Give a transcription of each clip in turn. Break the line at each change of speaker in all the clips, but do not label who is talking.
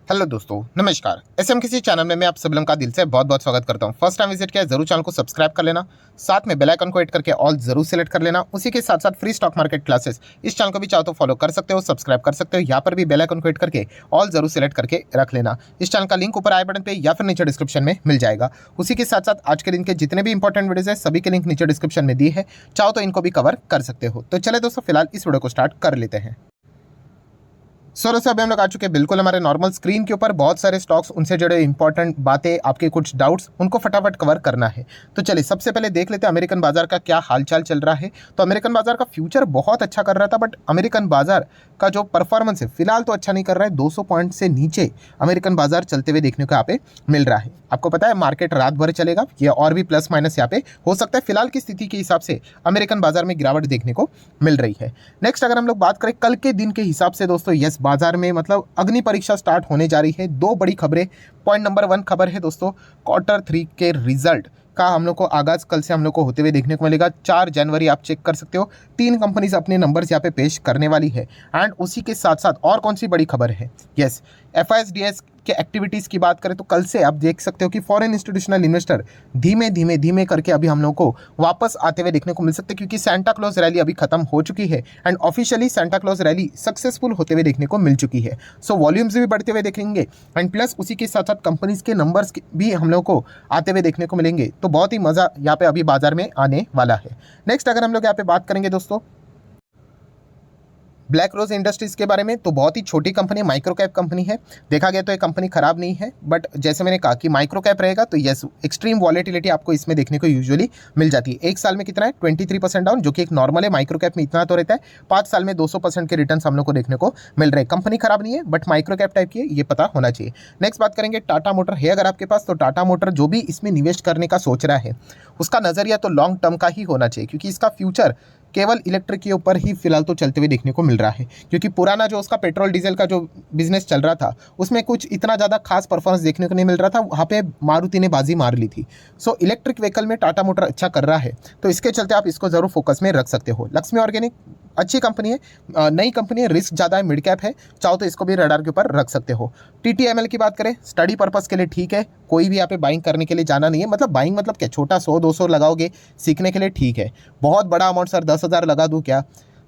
Hello दोस्तों, नमस्कार। SM किसी चैनल में मैं आप सभी लोगों का दिल से बहुत बहुत स्वागत करता हूं। फर्स्ट टाइम विजिट किया है जरूर चैनल को सब्सक्राइब कर लेना, साथ में बेल आइकन को हिट करके ऑल जरूर सेलेक्ट कर लेना। उसी के साथ साथ फ्री स्टॉक मार्केट क्लासेस इस चैनल को भी चाहो तो फॉलो कर सकते हो, सब्सक्राइब कर सकते हो। यहाँ पर भी बेल आइकन को हिट करके ऑल जरूर सेलेक्ट करके रख लेना। इस चैनल का लिंक ऊपर आई बटन पे या फिर नीचे डिस्क्रिप्शन में मिल जाएगा। उसी के साथ साथ आज के दिन के जितने भी इंपॉर्टेंट वीडियोज है सभी के लिंक नीचे डिस्क्रिप्शन में दिए है, चाहो तो इनको भी कवर कर सकते हो। तो चले दोस्तों, फिलहाल इस वीडियो को स्टार्ट कर लेते हैं। दोस्तों अभी हम लोग आ चुके हैं बिल्कुल हमारे नॉर्मल स्क्रीन के ऊपर। बहुत सारे स्टॉक्स, उनसे जुड़े इंपॉर्टेंट बातें, आपके कुछ डाउट्स, उनको फटाफट कवर करना है। तो चलिए सबसे पहले देख लेते हैं अमेरिकन बाजार का क्या हालचाल चल रहा है। तो अमेरिकन बाजार का फ्यूचर बहुत अच्छा कर रहा था, बट अमेरिकन बाजार का जो परफॉर्मेंस है फिलहाल तो अच्छा नहीं कर रहा है। 200 पॉइंट से नीचे अमेरिकन बाजार चलते हुए देखने को यहाँ पे मिल रहा है। आपको पता है मार्केट रात भर चलेगा, ये और भी प्लस माइनस यहाँ पे हो सकता है। फिलहाल की स्थिति के हिसाब से अमेरिकन बाजार में गिरावट देखने को मिल रही है। नेक्स्ट अगर हम लोग बात करें कल के दिन के हिसाब से दोस्तों, यस बाजार में मतलब अग्नि परीक्षा स्टार्ट होने जा रही है। दो बड़ी खबरें। पॉइंट नंबर 1 खबर है दोस्तों, Q3 के रिजल्ट का हम लोग को आगाज कल से हम लोग को होते हुए देखने को मिलेगा। 4 जनवरी आप चेक कर सकते हो। 3 कंपनीज अपने नंबर्स यहाँ पे पेश करने वाली है। एंड उसी के साथ साथ और कौन सी बड़ी खबर है, यस FISDS के एक्टिविटीज़ की बात करें तो कल से आप देख सकते हो कि फॉरेन इंस्टीट्यूशनल इन्वेस्टर धीमे धीमे धीमे करके अभी हम लोग को वापस आते हुए देखने को मिल सकते हैं, क्योंकि सेंटा क्लॉज रैली अभी खत्म हो चुकी है and officially Santa Claus rally successful होते हुए देखने को मिल चुकी है। सो वॉल्यूम्स भी बढ़ते हुए देखेंगे एंड प्लस उसी के साथ साथ कंपनीज के नंबर्स भी हम लोग को आते हुए देखने को मिलेंगे। तो बहुत ही मज़ा यहाँ पे अभी बाजार में आने वाला है। नेक्स्ट अगर हम लोग यहाँ पे बात करेंगे दोस्तों ब्लैक रोज इंडस्ट्रीज के बारे में, तो बहुत ही छोटी कंपनी, माइक्रो कैप कंपनी है। देखा गया तो ये कंपनी खराब नहीं है, बट जैसे मैंने कहा कि माइक्रो कैप रहेगा तो यस एक्सट्रीम वॉलेटिलिटी आपको इसमें देखने को यूजुअली मिल जाती है। एक साल में कितना है 23% डाउन, जो कि एक नॉर्मल है। माइक्रो कैप में इतना तो रहता है। 5 साल में 200% के रिटर्न हम लोग को देखने को मिल रहे हैं। कंपनी खराब नहीं है, बट माइक्रो कैप टाइप की है, ये पता होना चाहिए। नेक्स्ट बात करेंगे टाटा मोटर है अगर आपके पास, तो टाटा मोटर जो भी इसमें निवेश करने का सोच रहा है उसका नजरिया तो लॉन्ग टर्म का ही होना चाहिए, क्योंकि इसका फ्यूचर केवल इलेक्ट्रिक के ऊपर ही फिलहाल तो चलते हुए देखने को मिल रहा है। क्योंकि पुराना जो उसका पेट्रोल डीजल का जो बिजनेस चल रहा था उसमें कुछ इतना ज़्यादा खास परफॉर्मेंस देखने को नहीं मिल रहा था। वहाँ पे मारुति ने बाजी मार ली थी। सो इलेक्ट्रिक व्हीकल में टाटा मोटर अच्छा कर रहा है, तो इसके चलते आप इसको ज़रूर फोकस में रख सकते हो। लक्ष्मी ऑर्गेनिक अच्छी कंपनी है, नई कंपनी है, रिस्क ज़्यादा है, मिड कैप है, चाहो तो इसको भी रडार के ऊपर रख सकते हो। TTML की बात करें, स्टडी पर्पस के लिए ठीक है, कोई भी यहाँ पे बाइंग करने के लिए जाना नहीं है। मतलब बाइंग मतलब क्या, छोटा 100-200 लगाओगे सीखने के लिए ठीक है। बहुत बड़ा अमाउंट सर 10,000 लगा दूँ क्या,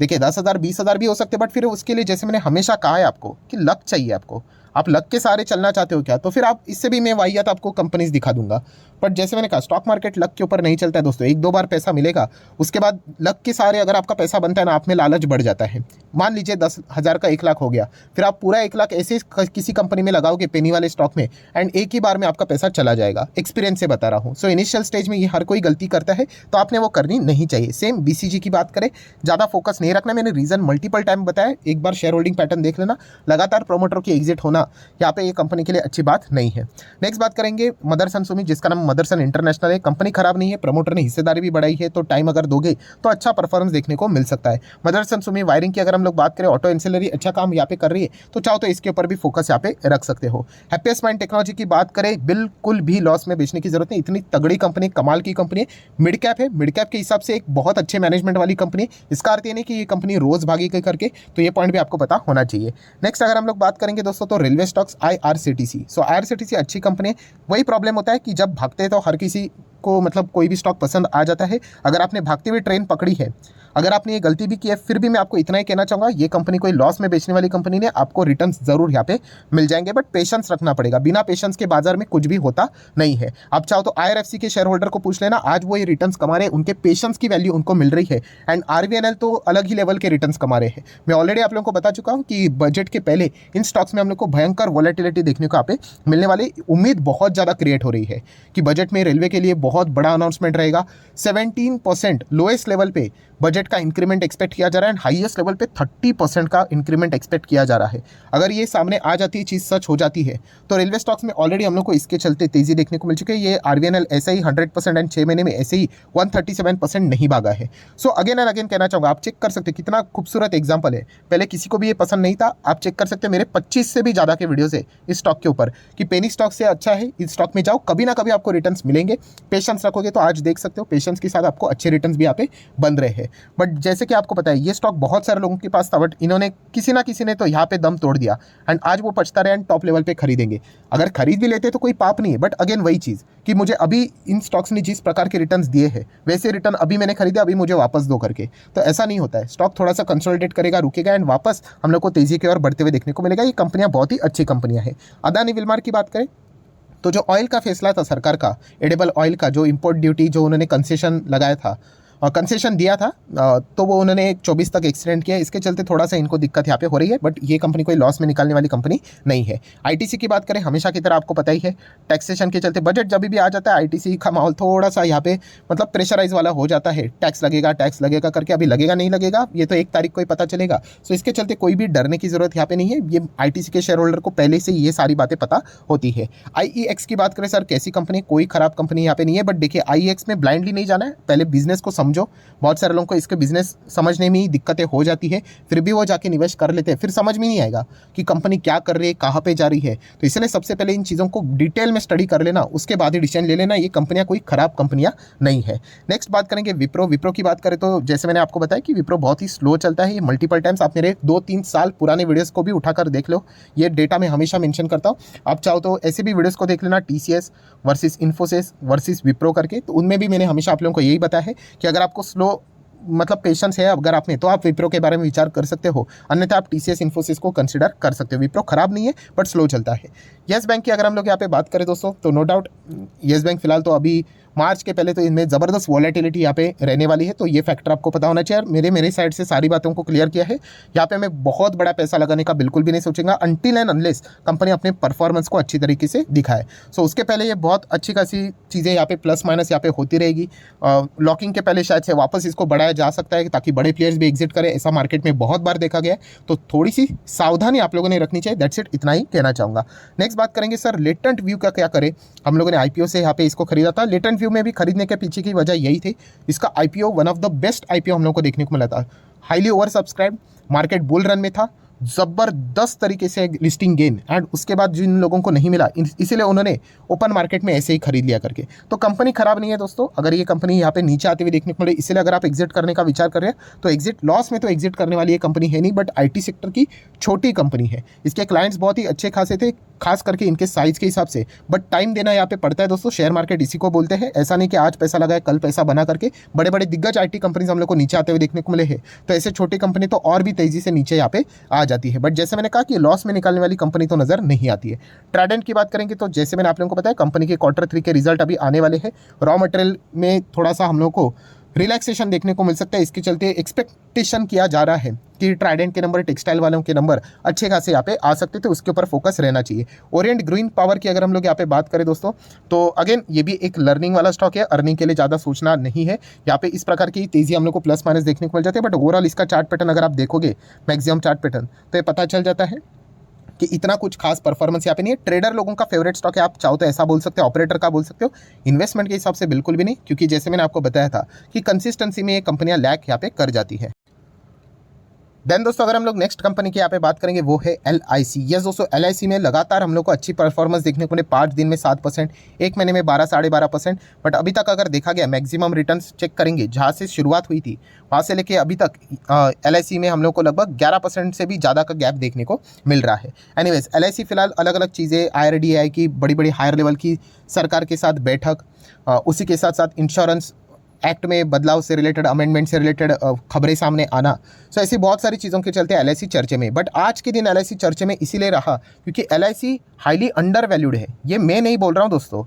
देखिए 10,000 20,000 भी हो सकते हैं, बट फिर उसके लिए जैसे मैंने हमेशा कहा है आपको कि लक चाहिए आपको। आप लक के सहारे चलना चाहते हो क्या, तो फिर आप इससे भी मैं वाहियात आपको कंपनीज दिखा दूंगा। बट जैसे मैंने कहा स्टॉक मार्केट लक के ऊपर नहीं चलता है दोस्तों। 1-2 बार पैसा मिलेगा, उसके बाद लक के सहारे अगर आपका पैसा बनता है ना, आप में लालच बढ़ जाता है। मान लीजिए 10,000 का 1 लाख हो गया, फिर आप पूरा 1 लाख ऐसे किसी कंपनी में लगाओगे पेनी वाले स्टॉक में, एंड एक ही बार में आपका पैसा चला जाएगा। एक्सपीरियंस से बता रहा हूँ। सो इनिशियल स्टेज में ये हर कोई गलती करता है, तो आपने वो करनी नहीं चाहिए। सेम BCG की बात करें, ज़्यादा फोकस नहीं रखना। मैंने रीज़न मल्टीपल टाइम बताया, एक बार शेयर होल्डिंग पैटर्न देख लेना। लगातार प्रोमोटर की एग्जिट होना यहाँ पे कंपनी के लिए अच्छी बात नहीं है। नेक्स्ट बात करेंगे मदरसन सुमी, जिसका नाम मदरसन इंटरनेशनल है। कंपनी खराब नहीं है, प्रमोटर ने हिस्सेदारी भी बढ़ाई है, तो टाइम अगर दोगे तो अच्छा परफॉर्मेंस देखने को मिल सकता है। मदरसन सुमी वायरिंग की अगर हम लोग बात करें, ऑटो एंसिलरी अच्छा काम यहाँ पे कर रही है, तो चाहो तो इसके ऊपर भी फोकस यहाँ पे रख सकते हो। हैप्पीएस्ट माइंड टेक्नोलॉजी की बात करें, बिल्कुल भी लॉस में बेचने की जरूरत नहीं। इतनी तगड़ी कंपनी, कमाल की कंपनी है, मिड कैप है, मिड कैप के हिसाब से एक बहुत अच्छे मैनेजमेंट वाली कंपनी। इसका अर्थ ये नहीं कि ये कंपनी रोज भागी करके, तो ये पॉइंट भी आपको पता होना चाहिए। नेक्स्ट अगर हम लोग बात करेंगे दोस्तों, तो रेलवे स्टॉक्स IRCTC। सो IRCTC अच्छी कंपनी है। वही प्रॉब्लम होता है कि जब भागते हैं तो हर किसी को मतलब कोई भी स्टॉक पसंद आ जाता है। अगर आपने भागती हुई ट्रेन पकड़ी है, अगर आपने ये गलती भी की है, फिर भी मैं आपको इतना ही कहना चाहूँगा, ये कंपनी कोई लॉस में बेचने वाली कंपनी ने, आपको रिटर्न्स जरूर यहाँ पे मिल जाएंगे, बट पेशेंस रखना पड़ेगा। बिना पेशेंस के बाजार में कुछ भी होता नहीं है। आप चाहो तो IRFC के शेयर होल्डर को पूछ लेना, आज वो ये रिटर्न्स कमा रहे हैं, उनके पेशेंस की वैल्यू उनको मिल रही है। एंड RVNL तो अलग ही लेवल के रिटर्न्स कमा रहे हैं। मैं ऑलरेडी आप लोगों को बता चुका हूँ कि बजट के पहले इन स्टॉक्स में हम लोग को भयंकर वॉलेटिलिटी देखने को यहाँ पे मिलने वाली उम्मीद बहुत ज़्यादा क्रिएट हो रही है कि बजट में रेलवे के लिए बहुत बड़ा अनाउंसमेंट रहेगा। 17% लोएस्ट लेवल पे बजट का इंक्रीमेंट एक्सपेक्ट किया जा रहा है, एंड हाईएस्ट लेवल पे 30% का इंक्रीमेंट एक्सपेक्ट किया जा रहा है। अगर ये सामने आ जाती है, चीज़ सच हो जाती है, तो रेलवे स्टॉक्स में ऑलरेडी हम लोग को इसके चलते तेजी देखने को मिल चुकी है। ये RVNL ऐसे ही 100% एंड 6 महीने में ऐसे ही 137% नहीं भागा है। सो अगेन एंड अगेन कहना चाहूँगा, आप चेक कर सकते कितना खूबसूरत एग्जाम्पल है। पहले किसी को भी ये पसंद नहीं था, आप चेक कर सकते मेरे 25 से भी ज़्यादा के वीडियोज़ है इस स्टॉक के ऊपर कि पेनी स्टॉक से अच्छा है, इस स्टॉक में जाओ, कभी ना कभी आपको रिटर्न्स मिलेंगे। पेशेंस रखोगे तो आज देख सकते हो पेशेंस के साथ आपको अच्छे रिटर्न्स भी यहाँ पे बन रहे हैं। बट जैसे कि आपको पता है ये स्टॉक बहुत सारे लोगों के पास था, बट इन्होंने किसी ना किसी ने तो यहाँ पे दम तोड़ दिया एंड आज वो पछता रहे एंड टॉप लेवल पे खरीदेंगे। अगर खरीद भी लेते तो कोई पाप नहीं है, बट अगेन वही चीज़ कि मुझे अभी इन स्टॉक्स ने जिस प्रकार के रिटर्न्स दिए हैं वैसे रिटर्न अभी मैंने खरीदे, अभी मुझे वापस दो करके, तो ऐसा नहीं होता है। स्टॉक थोड़ा सा कंसोलिडेट करेगा, रुकेगा एंड वापस हम लोग को तेजी की ओर बढ़ते हुए देखने को मिलेगा। ये कंपनियां बहुत ही अच्छी कंपनियां हैं। अदानी विल्मार की बात करें तो जो ऑयल का फैसला था सरकार का, एडिबल ऑयल का जो इंपोर्ट ड्यूटी जो उन्होंने कंसेशन लगाया था और कंसेशन दिया था, तो वो उन्होंने 24 तक एक्सटेंड किया। इसके चलते थोड़ा सा इनको दिक्कत यहाँ पे हो रही है, बट ये कंपनी कोई लॉस में निकालने वाली कंपनी नहीं है। आईटीसी की बात करें, हमेशा की तरह आपको पता ही है टैक्सेशन के चलते बजट जब भी आ जाता है आईटीसी का माहौल थोड़ा सा यहाँ पे मतलब प्रेशराइज वाला हो जाता है। टैक्स लगेगा करके, अभी लगेगा नहीं लगेगा ये तो 1 तारीख को ही पता चलेगा। सो इसके चलते कोई भी डरने की जरूरत यहाँ पे नहीं है। ये आईटीसी के शेयर होल्डर को पहले से ये सारी बातें पता होती है। आईईएक्स की बात करें सर, कैसी कंपनी? कोई खराब कंपनी यहाँ पे नहीं है, बट देखिए आईईएक्स में ब्लाइंडली नहीं जाना है, पहले बिजनेस को समझो। बहुत सारे लोगों को इसके बिजनेस समझने में ही दिक्कतें हो जाती है, फिर भी वो जाके निवेश कर लेते हैं, फिर समझ में नहीं आएगा कि कंपनी क्या कर रही है, कहाँ पे जा रही है। तो इसलिए सबसे पहले इन चीज़ों को डिटेल में स्टडी कर लेना, उसके बाद ही डिसीजन ले लेना। ये कंपनियां कोई खराब कंपनियां नहीं है। नेक्स्ट बात करेंगे विप्रो। विप्रो की बात करें तो जैसे मैंने आपको बताया कि विप्रो बहुत ही स्लो चलता है। ये मल्टीपल टाइम्स आप मेरे 2-3 साल पुराने वीडियोस को भी उठाकर देख लो, ये डेटा मैं हमेशा मेंशन करता हूँ। आप चाहो तो ऐसे भी वीडियोस को देख लेना, TCS versus Infosys versus Wipro करके, तो उनमें भी मैंने हमेशा आप लोगों को यही बताया है कि अगर आपको स्लो मतलब पेशेंस है अगर आप में, तो आप विप्रो के बारे में विचार कर सकते हो, अन्यथा आप टीसीएस इन्फोसिस को कंसीडर कर सकते हो। विप्रो खराब नहीं है बट स्लो चलता है। येस बैंक की अगर हम लोग यहाँ पे बात करें दोस्तों, तो नो डाउट येस बैंक फिलहाल तो अभी मार्च के पहले तो इनमें ज़बरदस्त वॉलेटिलिटी यहाँ पे रहने वाली है, तो ये फैक्टर आपको पता होना चाहिए। मेरे साइड से सारी बातों को क्लियर किया है। यहाँ पे मैं बहुत बड़ा पैसा लगाने का बिल्कुल भी नहीं सोचूंगा अनटिल एंड अनलेस कंपनी अपने परफॉर्मेंस को अच्छी तरीके से दिखाए। सो उसके पहले ये बहुत अच्छी खासी चीज़ें यहाँ पे प्लस माइनस यहाँ पे होती रहेगी। लॉकिंग के पहले शायद से वापस इसको बढ़ाया जा सकता है ताकि बड़े प्लेयर्स भी एग्जिट करें, ऐसा मार्केट में बहुत बार देखा गया है। तो थोड़ी सी सावधानी आप लोगों ने रखनी चाहिए, दैट्स इट, इतना ही कहना चाहूँगा। नेक्स्ट बात करेंगे सर लेटेंट व्यू का क्या करें। हम लोगों ने आईपीओ से यहाँ पे इसको खरीदा था। लेटेंट व्यू में भी खरीदने के पीछे की वजह यही थी, इसका IPO one of the best IPO हम लोग को देखने को मिला था। Highly over subscribe, market bull run में था, ज़बरदस्त तरीके से लिस्टिंग गेन, एंड उसके बाद जिन लोगों को नहीं मिला इसीलिए उन्होंने ओपन मार्केट में ऐसे ही खरीद लिया करके। तो कंपनी खराब नहीं है दोस्तों। अगर ये कंपनी यहाँ पे नीचे आते हुए देखने को मिले, इसलिए अगर आप एग्जिट करने का विचार कर रहे हैं तो एग्जिट लॉस में तो एग्जिट करने वाली ये कंपनी है नहीं, बट आईटी सेक्टर की छोटी कंपनी है। इसके क्लाइंट्स बहुत ही अच्छे खासे थे, खास करके इनके साइज के हिसाब से, बट टाइम देना यहाँ पे पड़ता है दोस्तों। शेयर मार्केट इसी को बोलते हैं। ऐसा नहीं कि आज पैसा लगाए कल पैसा बना करके बड़े बड़े दिग्गज आईटी कंपनीज हम लोग को नीचे आते हुए देखने को मिले हैं, तो ऐसे छोटी कंपनी तो और भी तेजी से नीचे यहाँ पे आ जाती है। बट जैसे मैंने कहा कि लॉस में निकालने वाली कंपनी तो नजर नहीं आती है। ट्राइडेंट की बात करेंगे तो जैसे मैंने आप लोगों को बताया कंपनी के Q3 के रिजल्ट अभी आने वाले हैं। रॉ मटेरियल में थोड़ा सा हम लोग को रिलैक्सेशन देखने को मिल सकता है। इसके चलते एक्सपेक्टेशन किया जा रहा है कि ट्राइडेंट के नंबर, टेक्सटाइल वालों के नंबर अच्छे खासे यहाँ पे आ सकते थे, उसके ऊपर फोकस रहना चाहिए। ओरिएंट ग्रीन पावर की अगर हम लोग यहाँ पे बात करें दोस्तों, तो अगेन ये भी एक लर्निंग वाला स्टॉक है, अर्निंग के लिए ज़्यादा सोचना नहीं है। यहाँ पे इस प्रकार की तेजी हम लोग को प्लस माइनस देखने को मिल जाती है, बट ओवरऑल इसका चार्ट पैटर्न अगर आप देखोगे, मैक्सिमम चार्ट पैटर्न, तो ये पता चल जाता है कि इतना कुछ खास परफॉर्मेंस यहाँ पे नहीं है। ट्रेडर लोगों का फेवरेट स्टॉक है, आप चाहो तो ऐसा बोल सकते हो, ऑपरेटर का बोल सकते हो। इन्वेस्टमेंट के हिसाब से बिल्कुल भी नहीं, क्योंकि जैसे मैंने आपको बताया था कि कंसिस्टेंसी में ये कंपनियां लैक यहाँ पे कर जाती है। देन दोस्तों अगर हम लोग नेक्स्ट कंपनी की यहाँ पे बात करेंगे वो है LIC। यस दोस्तों, LIC में लगातार हम लोग को अच्छी परफॉर्मेंस देखने को मिले। 5 दिन में 7%, एक महीने में 12-12.5%, बट अभी तक अगर देखा गया मैक्सिमम रिटर्न्स चेक करेंगे जहाँ से शुरुआत हुई थी वहाँ से लेके अभी तक LIC में हम लोग को लगभग 11% से भी ज़्यादा का गैप देखने को मिल रहा है। एनीवेज LIC फिलहाल अलग अलग चीज़ें, IRDAI की बड़ी बड़ी हायर लेवल की सरकार के साथ बैठक, उसी के साथ साथ इंश्योरेंस एक्ट में बदलाव से रिलेटेड, अमेंडमेंट से रिलेटेड खबरें सामने आना, सो ऐसी बहुत सारी चीज़ों के चलते LIC चर्चे में। बट आज के दिन LIC चर्चे में इसीलिए रहा क्योंकि LIC हाईली अंडर वैल्यूड है। ये मैं नहीं बोल रहा हूँ दोस्तों,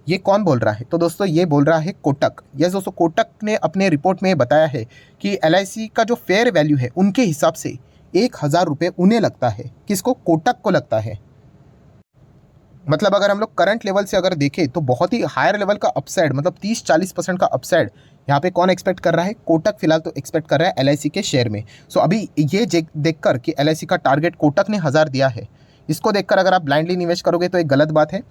ये कौन बोल रहा है? तो दोस्तों ये बोल रहा है कोटक। यस दोस्तों, कोटक ने अपने रिपोर्ट में बताया है कि LIC का जो फेयर वैल्यू है उनके हिसाब से 1,000 रुपये उन्हें लगता है। किसको? कोटक को लगता है। मतलब अगर हम लोग करंट लेवल से अगर देखें तो बहुत ही हायर लेवल का अपसाइड, मतलब 30-40% का अपसाइड यहाँ पे कौन एक्सपेक्ट कर रहा है? कोटक फिलहाल तो एक्सपेक्ट कर रहा है LIC के शेयर में। सो अभी ये देखकर कि LIC का टारगेट कोटक ने 1,000 दिया है, इसको देखकर अगर आप ब्लाइंडली निवेश करोगे तो एक गलत बात है।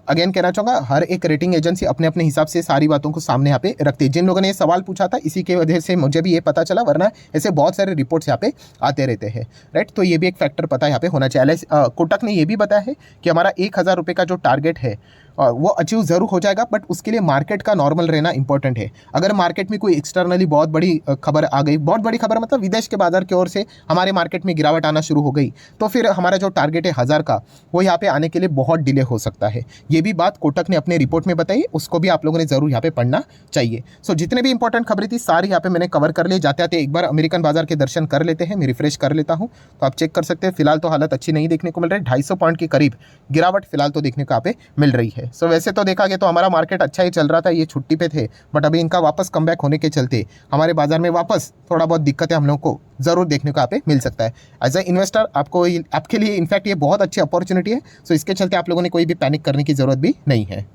अगेन कहना चाहूँगा, हर एक रेटिंग एजेंसी अपने अपने हिसाब से सारी बातों को सामने यहाँ पे रखती है। जिन लोगों ने ये सवाल पूछा था इसी की वजह से मुझे भी ये पता चला, वरना ऐसे बहुत सारे रिपोर्ट्स यहाँ पे आते रहते हैं, राइट। तो ये भी एक फैक्टर पता यहाँ पे होना चाहिए। कोटक ने ये भी बताया है कि हमारा 1,000 रुपये का जो टारगेट है वो अचीव ज़रूर हो जाएगा, बट उसके लिए मार्केट का नॉर्मल रहना इंपॉर्टेंट है। अगर मार्केट में कोई एक्सटर्नली बहुत बड़ी खबर आ गई, बहुत बड़ी खबर मतलब विदेश के बाजार की ओर से हमारे मार्केट में गिरावट आना शुरू हो गई, तो फिर हमारा जो टारगेट है 1000 का, वो यहाँ पे आने के लिए बहुत डिले हो सकता है। ये भी बात कोटक ने अपने रिपोर्ट में बताई, उसको भी आप लोगों ने ज़रूर यहाँ पे पढ़ना चाहिए। सो जितने भी इंपॉर्टेंट खबरें थी सारी यहाँ पे मैंने कवर कर लिए। जाते आते एक बार अमेरिकन बाजार के दर्शन कर लेते हैं, मैं रिफ्रेश कर लेता हूँ तो आप चेक कर सकते हैं। फिलहाल तो हालत अच्छी नहीं देखने को मिल रही, 250 पॉइंट के करीब गिरावट फिलहाल तो देखने को यहाँ पे मिल रही है। सो वैसे तो देखा गया तो हमारा मार्केट अच्छा ही चल रहा था, ये छुट्टी पे थे, बट अभी इनका वापस कमबैक होने के चलते हमारे बाजार में वापस थोड़ा बहुत दिक्कतें हम लोगों को ज़रूर देखने को यहाँ पे मिल सकता है। एज ए इन्वेस्टर आपके लिए इनफैक्ट ये बहुत अच्छी अपॉर्चुनिटी है। सो इसके चलते आप लोगों ने कोई भी पैनिक करने की ज़रूरत भी नहीं है।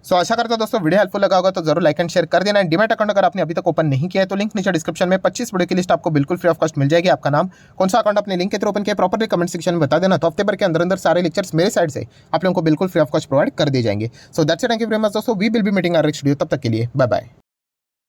सो आशा करता हूं दोस्तों वीडियो हेल्पफुल लगा होगा, तो जरूर लाइक एंड शेयर कर देना। डीमैट अकाउंट अगर आपने अभी तक ओपन नहीं किया है तो लिंक नीचे डिस्क्रिप्शन में 25 वीडियो की लिस्ट आपको बिल्कुल फ्री ऑफ कॉस्ट मिल जाएगी। आपका नाम, कौन सा अकाउंट अपने लिंक के थ्रू ओपन किया, प्रॉपर्ली कमेंट सेक्शन में बता देना, तो हफ्ते भर के अंदर अंदर सारे लेक्चर्स मेरे साइड से आप लोगों को बिल्कुल फ्री ऑफ कॉस्ट प्रोवाइड कर दिए जाएंगे। So that's it, thank you very much दोस्तों, we will be meeting our next video. तब तक के लिए बाय बाय।